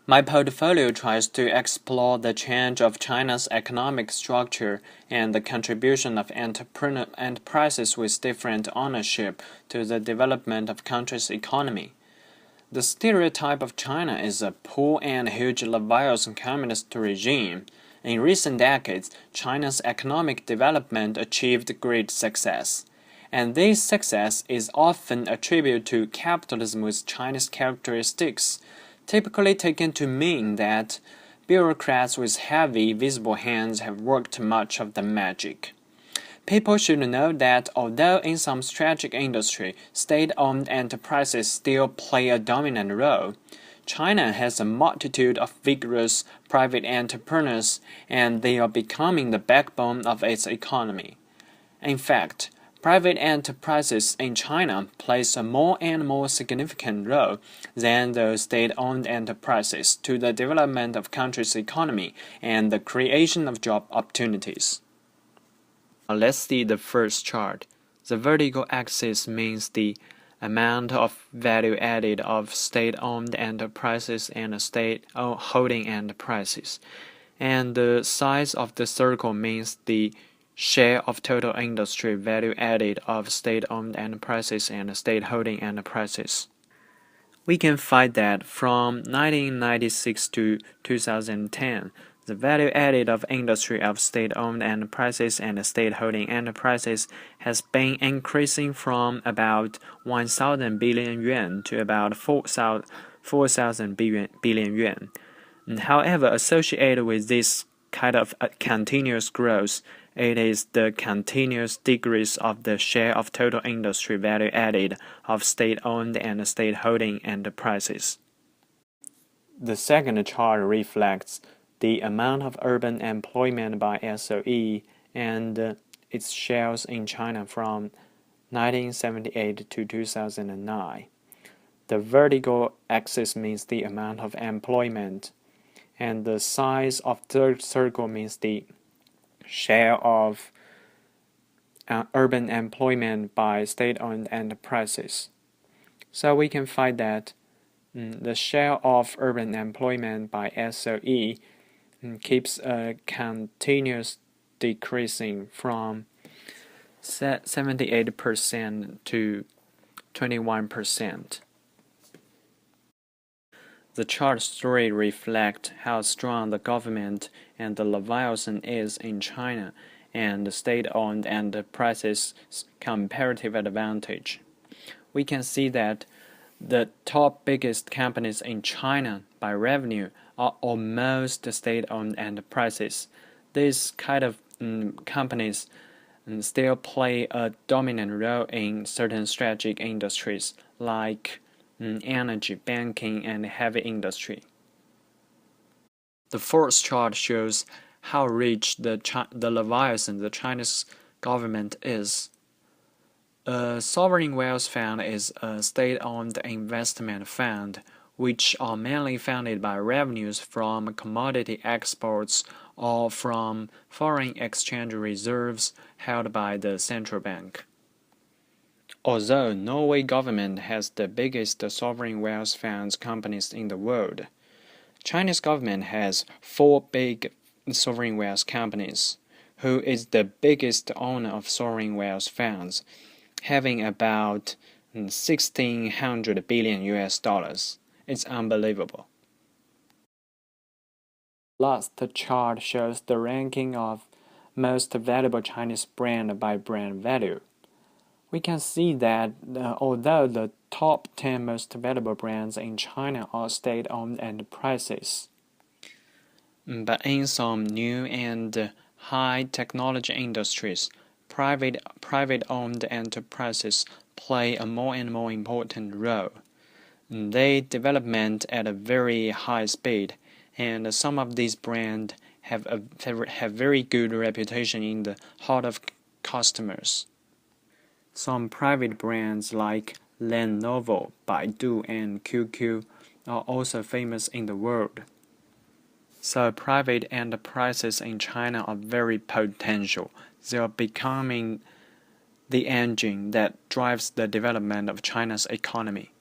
My portfolio tries to explore the change of China's economic structure and the contribution of enterprises with different ownership to the development of country's economy. The stereotype of China is a poor and huge Leviathan communist regime. In recent decades, China's economic development achieved great success, and this success is often attributed to capitalism with Chinese characteristics, typically taken to mean that bureaucrats with heavy, visible hands have worked much of the magic. People should know that although in some strategic industry, state-owned enterprises still play a dominant role, China has a multitude of vigorous private entrepreneurs, and they are becoming the backbone of its economy. In fact, private enterprises in China plays a more and more significant role than the state-owned enterprises to the development of country's economy and the creation of job opportunities. Now let's see the first chart. The vertical axis means the amount of value added of state-owned enterprises and state-holding enterprises, and the size of the circle means the share of total industry value added of state-owned enterprises and state-holding enterprises. We can find that from 1996 to 2010, the value added of industry of state-owned enterprises and state-holding enterprises has been increasing from about 1,000 billion yuan to about 4,000 billion yuan. However, associated with this kind of continuous growth, it is the continuous decrease of the share of total industry value added of state-owned and state-holding enterprises. The second chart reflects the amount of urban employment by SOE and its shares in China from 1978 to 2009. The vertical axis means the amount of employment, and the size of third circle means the share of urban employment by state-owned enterprises. So we can find that the share of urban employment by SOE keeps a continuous decreasing from 78% to 21%. The chart 3 reflects how strong the government and the Leviathan is in China and the state-owned enterprises' comparative advantage. We can see that the top biggest companies in China by revenue are almost state-owned enterprises. These kind of companies still play a dominant role in certain strategic industries like energy, banking, and heavy industry. The fourth chart shows how rich the Leviathan, the Chinese government, is. A sovereign wealth fund is a state-owned investment fund, which are mainly funded by revenues from commodity exports or from foreign exchange reserves held by the central bank. Although Norway government has the biggest sovereign wealth funds companies in the world, Chinese government has 4 big sovereign wealth companies, who is the biggest owner of sovereign wealth funds, having about 1,600 billion US dollars. It's unbelievable. Last chart shows the ranking of most valuable Chinese brand by brand value. We can see that although the top 10 most valuable brands in China are state-owned enterprises, but in some new and high technology industries, private-owned enterprises play a more and more important role. They development at a very high speed, and some of these brands have very good reputation in the heart of customers. Some private brands like Lenovo, Baidu, and QQ are also famous in the world. So private enterprises in China are very potential. They are becoming the engine that drives the development of China's economy.